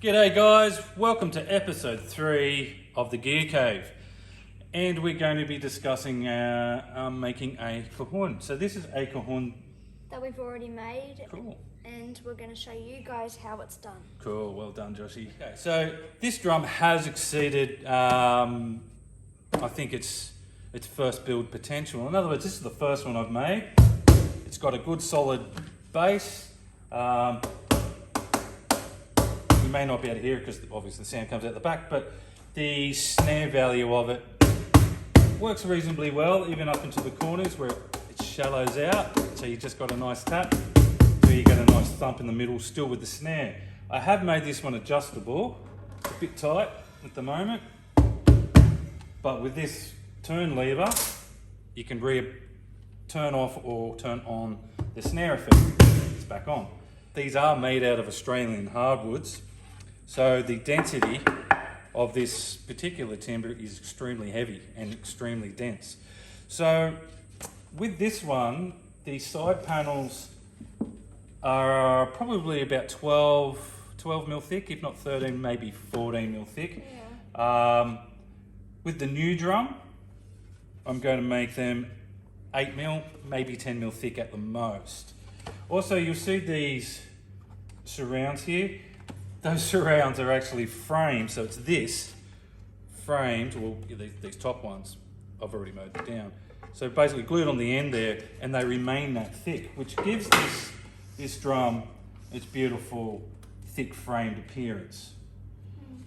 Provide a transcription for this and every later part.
G'day guys, welcome to episode 3 of the Gear Cave, and we're going to be discussing making a cajon. So this is a cajon that we've already made. Cool. And we're going to show you guys how it's done. Cool, well done Joshy. Okay, so this drum has exceeded, I think its first build potential. In other words, this is the first one I've made. It's got a good solid base. You may not be able to hear it because obviously the sound comes out the back, but the snare value of it works reasonably well, even up into the corners where it shallows out. So you just got a nice tap, so you get a nice thump in the middle still with the snare. I have made this one adjustable. It's a bit tight at the moment, but with this turn lever, you can turn off or turn on the snare effect. It's back on. These are made out of Australian hardwoods, so the density of this particular timber is extremely heavy and extremely dense. So with this one, the side panels are probably about 12 mil thick, if not 13, maybe 14 mil thick. Yeah. With the new drum, I'm going to make them 8 mil, maybe 10 mil thick at the most. Also, you'll see these surrounds here. Those surrounds are actually framed, so it's this framed, well, these top ones, I've already mowed it down. So basically glued on the end there, and they remain that thick, which gives this drum its beautiful, thick framed appearance.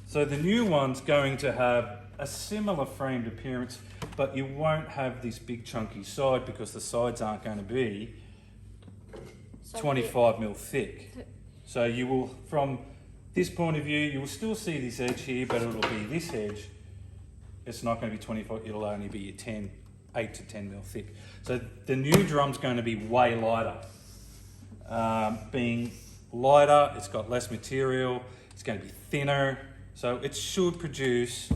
So the new one's going to have a similar framed appearance, but you won't have this big chunky side because the sides aren't going to be 25 mil thick. So you will, from this point of view, you will still see this edge here, but it'll be this edge. It's not going to be 25, it'll only be 8 to 10 mil thick. So the new drum's going to be way lighter. Being lighter, it's got less material, it's going to be thinner, so it should produce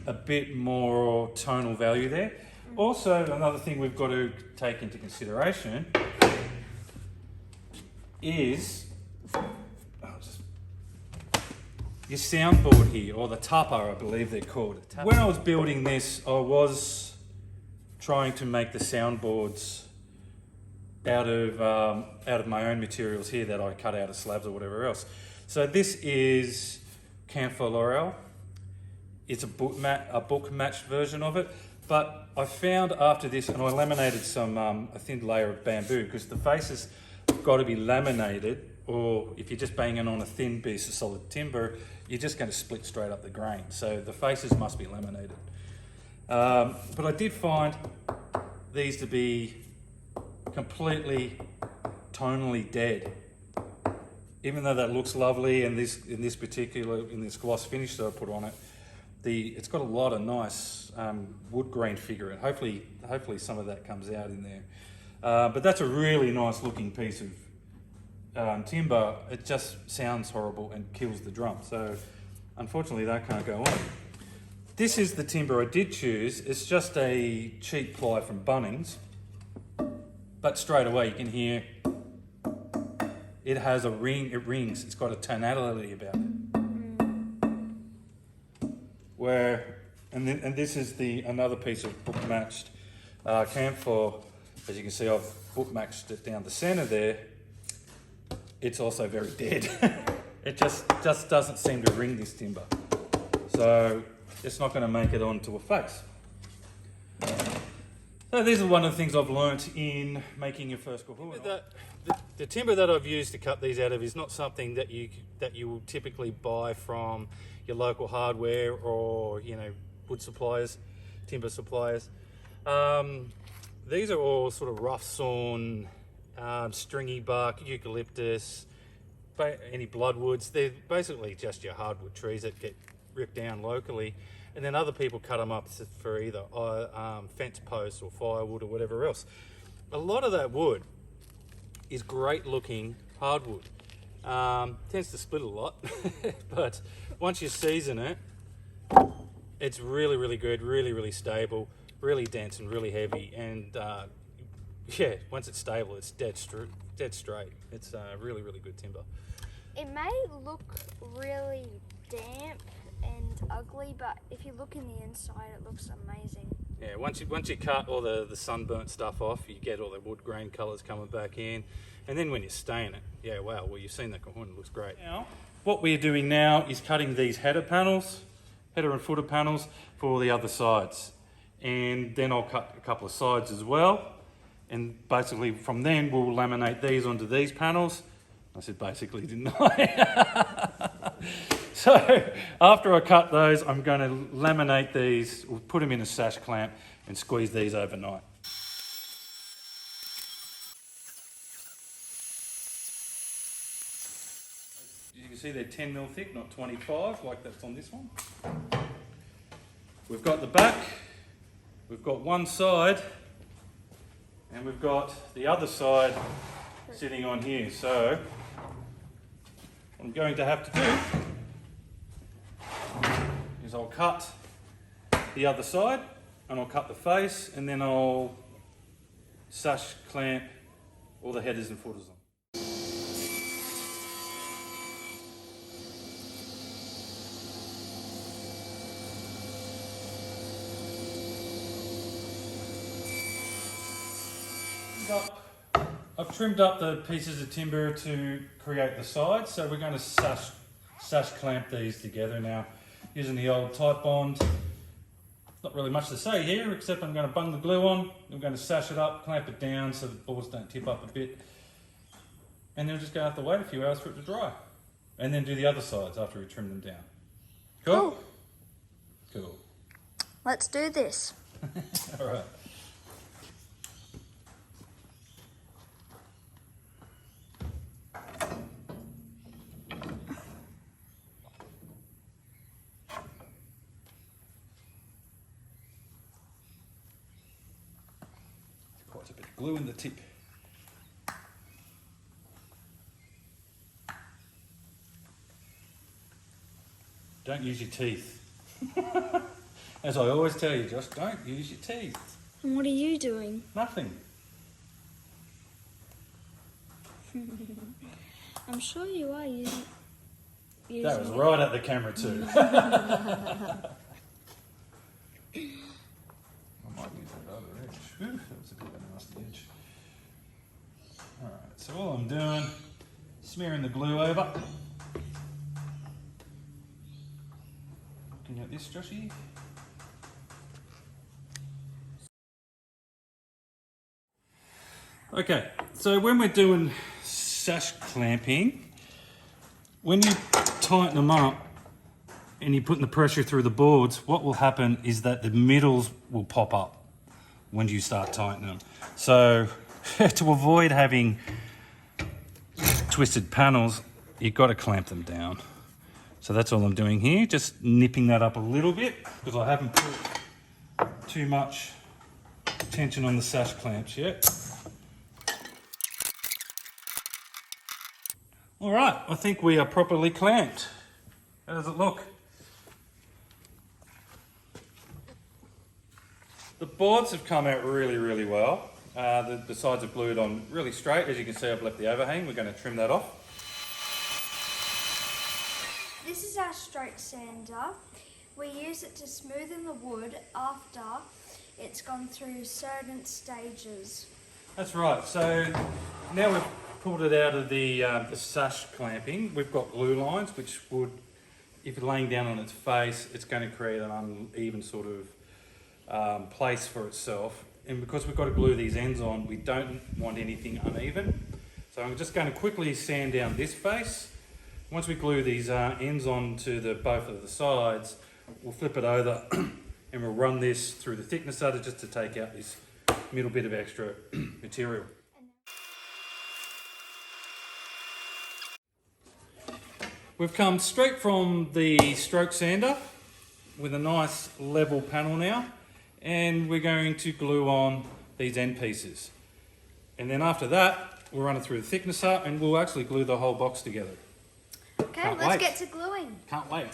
a bit more tonal value there. Also, another thing we've got to take into consideration is your soundboard here, or the tupper, I believe they're called. When I was building this, I was trying to make the soundboards out of my own materials here that I cut out of slabs or whatever else. So this is camphor laurel. It's a book matched version of it, but I found after this, and I laminated a thin layer of bamboo because the faces have got to be laminated, or if you're just banging on a thin piece of solid timber, you're just going to split straight up the grain. So the faces must be laminated. But I did find these to be completely tonally dead. Even though that looks lovely, and in this gloss finish that I put on it, it's got a lot of nice wood grain figure, and hopefully some of that comes out in there. But that's a really nice looking piece of timber. It just sounds horrible and kills the drum. So unfortunately that can't go on. This is the timber I did choose. It's just a cheap ply from Bunnings, but straight away you can hear it has a ring, it rings, it's got a tonality about it. And this is another piece of book matched camphor. As you can see, I've book matched it down the center there. It's also very dead. It just doesn't seem to ring this timber. So it's not going to make it onto a face. So these are one of the things I've learnt in making your first cajon. The timber that I've used to cut these out of is not something that you will typically buy from your local hardware or wood suppliers, timber suppliers. These are all sort of rough sawn, stringy bark, eucalyptus, any bloodwoods. They're basically just your hardwood trees that get ripped down locally, and then other people cut them up for either fence posts or firewood or whatever else. A lot of that wood is great looking hardwood. Tends to split a lot, but once you season it, it's really, really good, really, really stable, really dense and really heavy, and yeah, once it's stable, it's dead straight. It's really, really good timber. It may look really damp and ugly, but if you look in the inside, it looks amazing. Yeah, once you cut all the sunburnt stuff off, you get all the wood grain colours coming back in. And then when you stain it, yeah, wow, well, you've seen the cajon, it looks great. Now, what we're doing now is cutting these header and footer panels for the other sides. And then I'll cut a couple of sides as well. And basically from then, we'll laminate these onto these panels. I said basically, didn't I? So after I cut those, I'm going to laminate these, we'll put them in a sash clamp and squeeze these overnight. You can see they're 10mm thick, not 25 like that's on this one. We've got the back, we've got one side, and we've got the other side sitting on here. So what I'm going to have to do is I'll cut the other side and I'll cut the face, and then I'll sash clamp all the headers and footers on. I've trimmed up the pieces of timber to create the sides, so we're going to sash clamp these together now using the old tight bond. Not really much to say here, except I'm going to bung the glue on, I'm going to sash it up, clamp it down so the boards don't tip up a bit, and then we're just going to have to wait a few hours for it to dry, and then do the other sides after we trim them down. Cool? Cool. Let's do this. All right. Quite a bit of glue in the tip. Don't use your teeth. As I always tell you, Josh, don't use your teeth. And what are you doing? Nothing. I'm sure you are using That was right at the camera too. I might use that other edge. Whew, that was a bit of a nasty edge. Alright, so all I'm doing, smearing the glue over. Looking at this, Joshy. Okay, so when we're doing sash clamping, when you tighten them up and you're putting the pressure through the boards, what will happen is that the middles will pop up when you start tightening them. So to avoid having twisted panels, you've got to clamp them down. So that's all I'm doing here, just nipping that up a little bit because I haven't put too much tension on the sash clamps yet. All right, I think we are properly clamped. How does it look? The boards have come out really, really well. The sides are glued on really straight. As you can see, I've left the overhang. We're going to trim that off. This is our straight sander. We use it to smoothen the wood after it's gone through certain stages. That's right. So now we've pulled it out of the sash clamping. We've got glue lines, which would, if you're laying down on its face, it's going to create an uneven sort of place for itself. And because we've got to glue these ends on, we don't want anything uneven. So I'm just going to quickly sand down this face. Once we glue these ends onto both of the sides, we'll flip it over and we'll run this through the thickness cutter just to take out this middle bit of extra material. We've come straight from the stroke sander with a nice level panel now, and we're going to glue on these end pieces. And then after that, we'll run it through the thicknesser and we'll actually glue the whole box together. Okay, Can't let's wait. get to gluing. Can't wait.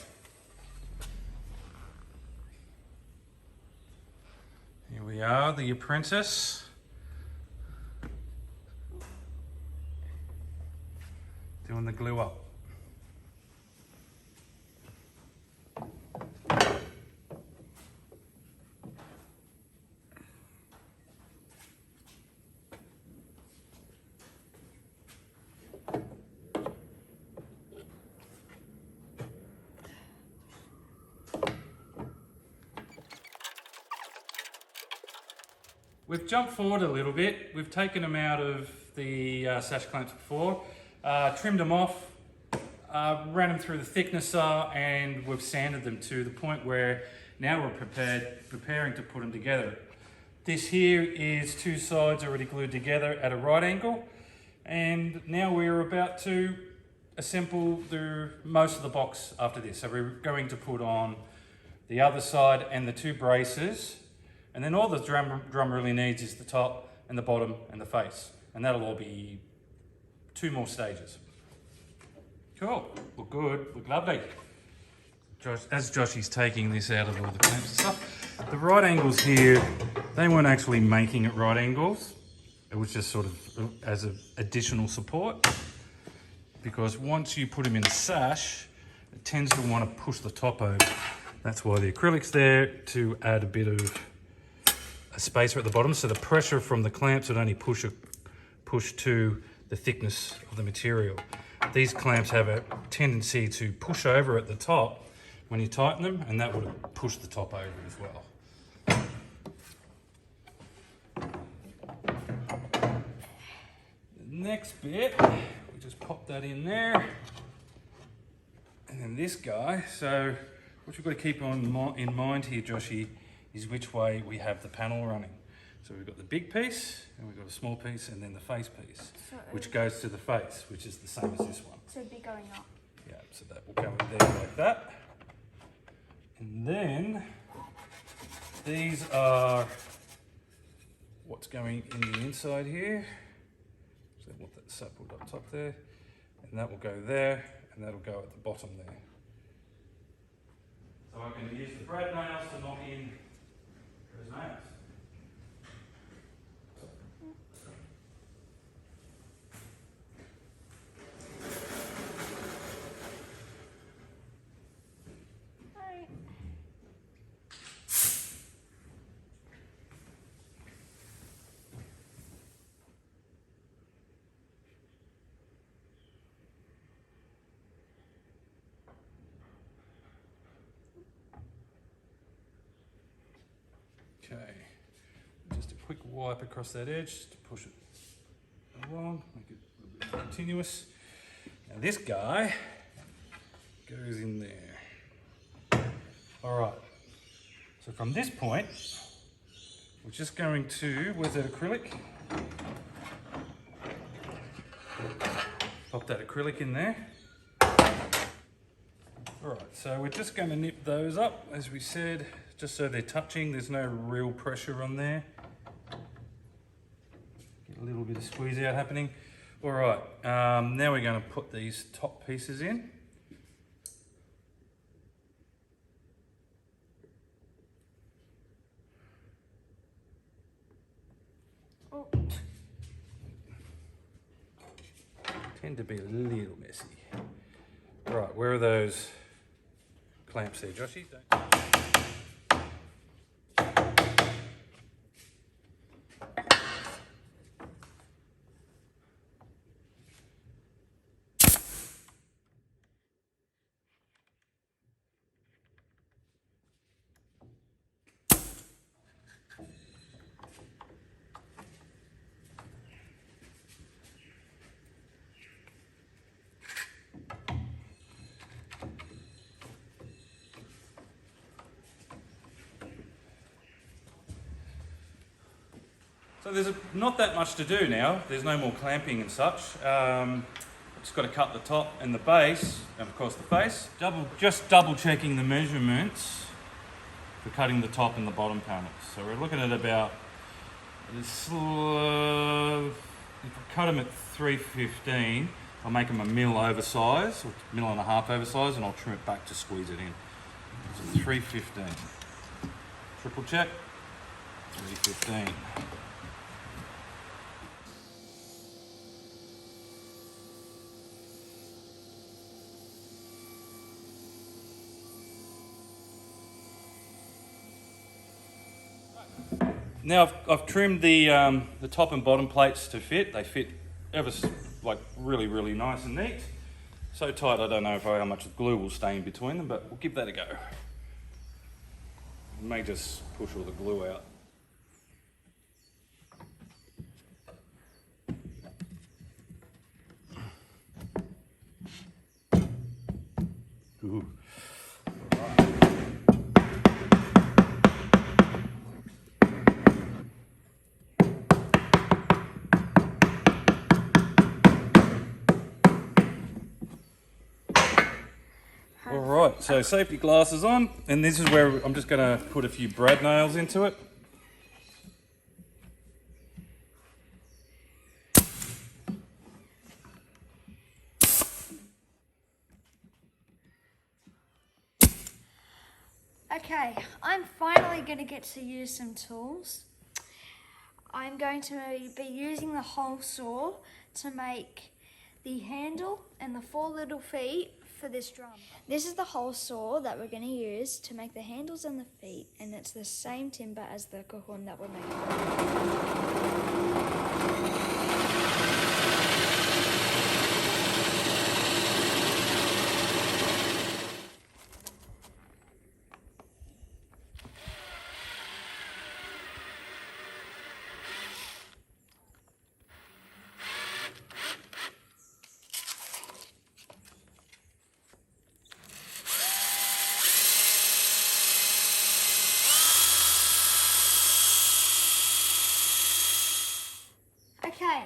Here we are, the apprentice. Doing the glue up. we've jumped forward a little bit. We've taken them out of the sash clamps before, trimmed them off, ran them through the thicknesser, and we've sanded them to the point where now we're preparing to put them together. This here is two sides already glued together at a right angle, and now we're about to assemble most of the box after this. So we're going to put on the other side and the two braces, and then all the drum really needs is the top and the bottom and the face, and that'll all be 2 more stages. Cool, look good, look lovely. As Joshy's taking this out of all the clamps and stuff, the right angles here, they weren't actually making it right angles. It was just sort of as an additional support, because once you put them in a sash, it tends to want to push the top over. That's why the acrylic's there, to add a bit of a spacer at the bottom, so the pressure from the clamps would only push to the thickness of the material. These clamps have a tendency to push over at the top when you tighten them, and that would push the top over as well. The next bit, we just pop that in there. And then this guy, so what you've got to keep in mind here, Joshy, is which way we have the panel running. So we've got the big piece, and we've got a small piece, and then the face piece, which goes to the face, which is the same as this one. So it'd be going up. Yeah, so that will go in there like that. And then these are what's going in the inside here. So I want that suppled up top there, and that will go there, and that'll go at the bottom there. So I can use the brad nails to knock in those nails. Okay, just a quick wipe across that edge to push it along, make it a little bit more continuous. Now this guy goes in there. All right, so from this point, we're just going to, with that acrylic, pop that acrylic in there. All right, so we're just going to nip those up, as we said, just so they're touching. There's no real pressure on there. Get a little bit of squeeze out happening. All right, now we're going to put these top pieces in. Oh. Tend to be a little messy. Right, where are those clamps there, Joshy? So there's not that much to do now. There's no more clamping and such. Just got to cut the top and the base, and of course the face. Just double checking the measurements for cutting the top and the bottom panels. So we're looking at about, if I cut them at 315, I'll make them a mil oversize, or mil and a half oversize, and I'll trim it back to squeeze it in. So 315. Triple check, 315. Now I've trimmed the top and bottom plates to fit. They fit like really, really nice and neat. So tight I don't know how much glue will stay in between them, but we'll give that a go. We may just push all the glue out. Ooh. All right, so safety glasses on, and this is where I'm just going to put a few brad nails into it. Okay, I'm finally going to get to use some tools. I'm going to be using the hole saw to make the handle and the 4 little feet for this drum. This is the hole saw that we're going to use to make the handles and the feet, and it's the same timber as the cajon that we're making. Okay,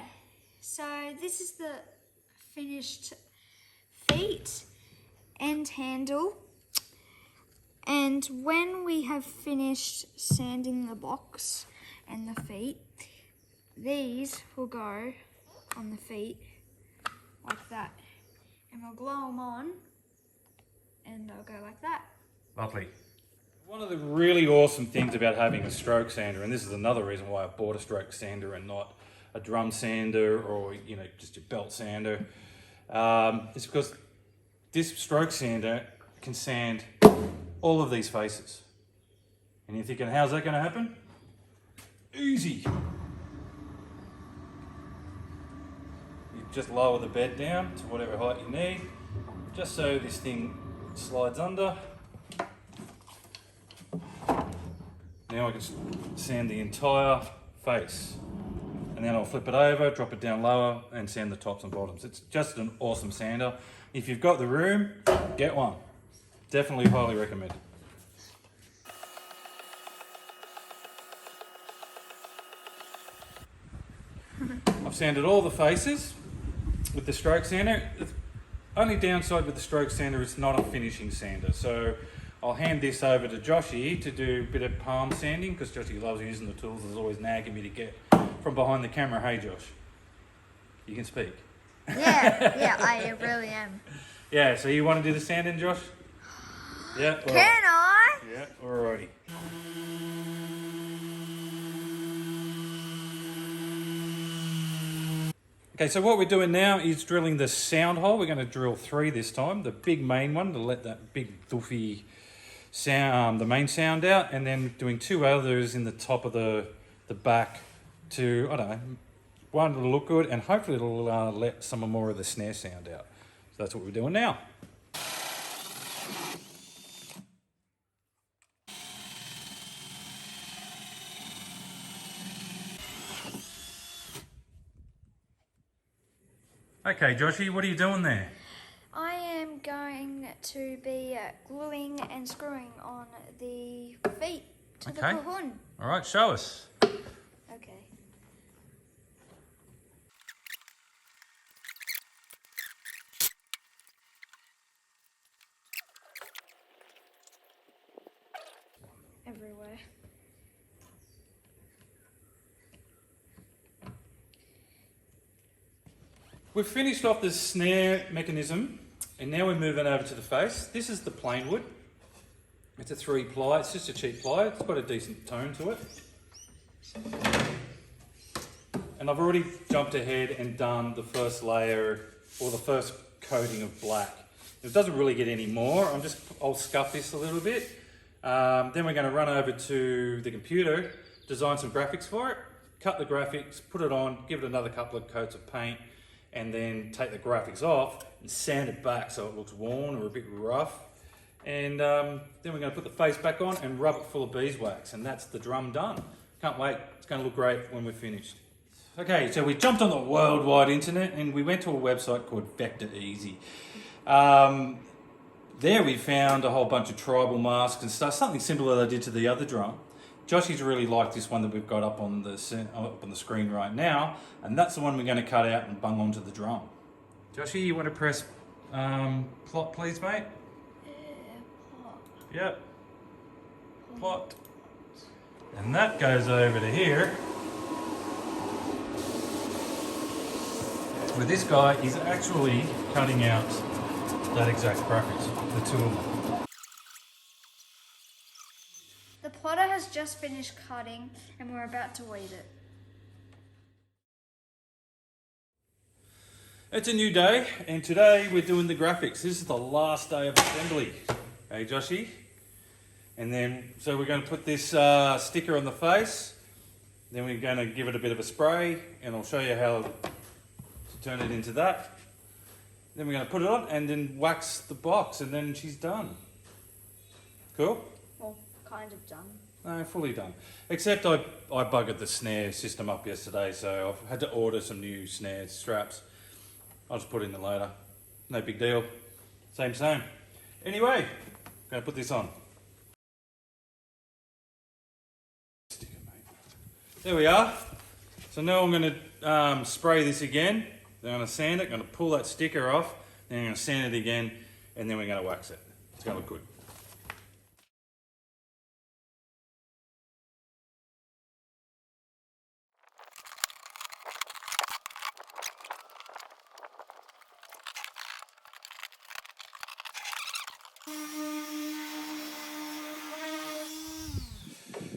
so this is the finished feet and handle, and when we have finished sanding the box and the feet, these will go on the feet like that, and we'll glue them on and they'll go like that. Lovely. One of the really awesome things about having a stroke sander, and this is another reason why I bought a stroke sander and not a drum sander or just your belt sander, is because this stroke sander can sand all of these faces. And you're thinking, how's that going to happen? Easy. You just lower the bed down to whatever height you need, just so this thing slides under. Now I can sand the entire face. And then I'll flip it over, drop it down lower, and sand the tops and bottoms. It's just an awesome sander. If you've got the room, get one. Definitely highly recommend it. I've sanded all the faces with the stroke sander. The only downside with the stroke sander is it's not a finishing sander. So I'll hand this over to Joshy to do a bit of palm sanding, because Joshy loves using the tools. There's always nagging me to get from behind the camera. Hey Josh, you can speak. Yeah, I really am. Yeah, so you want to do the sanding, Josh? Yeah. Can I? Yeah, alrighty. Okay, so what we're doing now is drilling the sound hole. We're going to drill 3 this time. The big main one to let that big doofy sound, the main sound out, and then doing 2 others in the top of the back to, I don't know, one, it'll look good, and hopefully it'll let some more of the snare sound out. So that's what we're doing now. Okay, Joshy, what are you doing there? I am going to be gluing and screwing on the feet to the cajon. All right, show us. Okay. Everywhere. We've finished off the snare mechanism, and now we're moving over to the face. This is the plain wood. It's a 3-ply, it's just a cheap ply. It's got a decent tone to it. And I've already jumped ahead and done the first layer, or the first coating of black. It doesn't really get any more. I'll scuff this a little bit. Then we're going to run over to the computer, design some graphics for it, cut the graphics, put it on, give it another couple of coats of paint, and then take the graphics off and sand it back so it looks worn or a bit rough. And then we're going to put the face back on and rub it full of beeswax, and that's the drum done. Can't wait. It's going to look great when we're finished. Okay, so we jumped on the worldwide internet and we went to a website called Vector Easy. there we found a whole bunch of tribal masks and stuff, something similar that I did to the other drum. Joshy's really liked this one that we've got up on the screen right now, and that's the one we're going to cut out and bung onto the drum. Joshy, you want to press plot, please, mate? Plot. Yep. Plot. And that goes over to here. Where this guy is actually cutting out that exact bracket, the two of them. The plotter has just finished cutting and we're about to weed it. It's a new day, and today we're doing the graphics. This is the last day of assembly. Hey, Joshy? And then, so we're going to put this sticker on the face, then we're going to give it a bit of a spray, and I'll show you how to turn it into that. Then we're going to put it on and then wax the box, and then she's done. Cool? Well, kind of done. No, fully done. Except I buggered the snare system up yesterday, so I've had to order some new snare straps. I'll just put it in later. No big deal. Same. Anyway, I'm going to put this on. There we are. So now I'm going to spray this again. Then I'm going to sand it. I'm going to pull that sticker off. Then I'm going to sand it again, and then we're going to wax it. It's going to look good.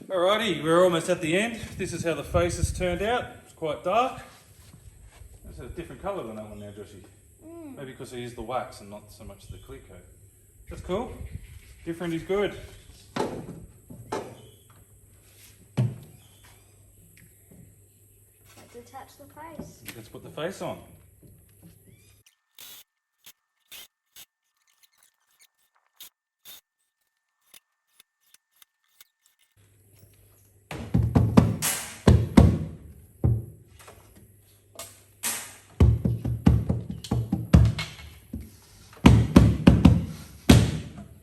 Alrighty, we're almost at the end. This is how the face has turned out. It's quite dark. It's a different colour than that one now, Joshy. Maybe because I used the wax and not so much the clear coat. That's cool. Different is good. Let's attach the face. Let's put the face on.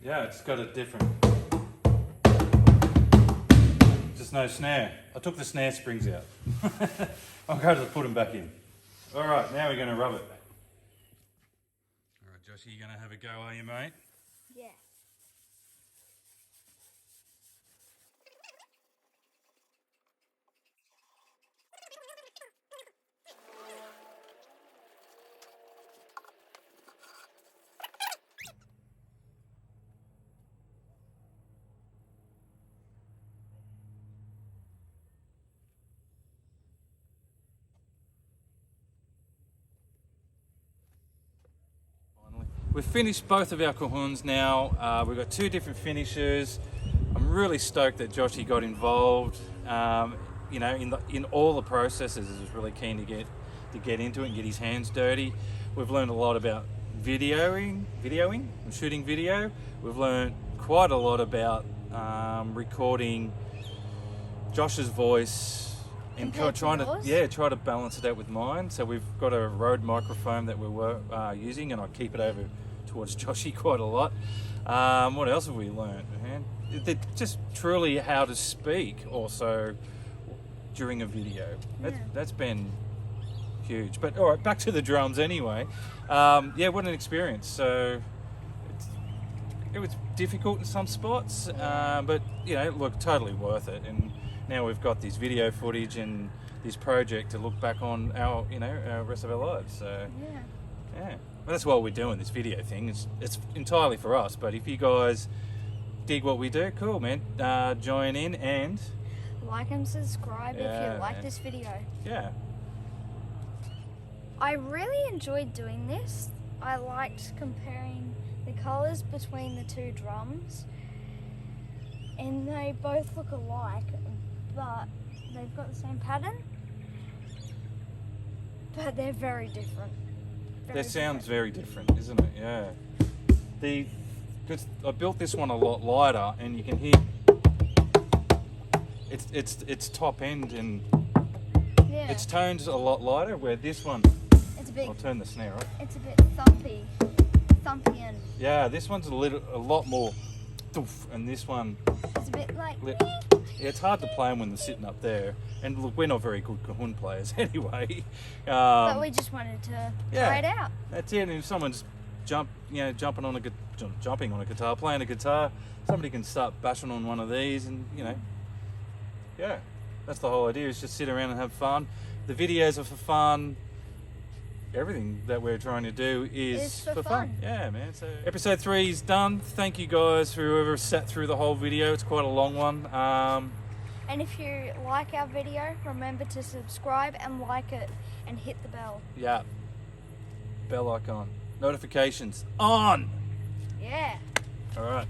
Yeah, it's got a different, just no snare. I took the snare springs out. I'll go to put them back in. All right, now we're going to rub it. All right, Joshy, you going to have a go, are you, mate? Yeah. We've finished both of our cajons now. We've got two different finishers. I'm really stoked that Joshy got involved. You know, in all the processes, he was really keen to get into it and get his hands dirty. We've learned a lot about videoing and shooting video. We've learned quite a lot about recording Josh's voice and trying to balance it out with mine. So we've got a Rode microphone that we're using, and I keep it over towards Joshy quite a lot. What else have we learned, man? Just truly how to speak also during a video. That's been huge. But all right, back to the drums anyway. Yeah, what an experience. So it was difficult in some spots, but you know, look, totally worth it. And now we've got this video footage and this project to look back on our rest of our lives. So yeah. Well, that's why we're doing this video thing. It's entirely for us. But if you guys dig what we do, cool, man. Join in and like and subscribe if you like this video. Yeah. I really enjoyed doing this. I liked comparing the colours between the two drums, and they both look alike, but they've got the same pattern, but they're very different. Their sound's very different, isn't it? Yeah. Because I built this one a lot lighter, and you can hear it's top end and its tone's a lot lighter. Where this one, it's a bit. I'll turn the snare off. It's a bit thumpian. Yeah, this one's a lot more doof, and this one, It's a bit like. yeah, it's hard to play them when they're sitting up there. And look, we're not very good cajon players anyway. But we just wanted to try it out. That's it. And if someone's jumping on jumping on a guitar, playing a guitar, somebody can start bashing on one of these, and yeah, that's the whole idea. Is just sit around and have fun. The videos are for fun. Everything that we're trying to do is for fun. Yeah, man. So episode 3 is done. Thank you guys for whoever sat through the whole video. It's quite a long one. And if you like our video, remember to subscribe and like it and hit the bell. Yeah. Bell icon. Notifications on. Yeah. All right.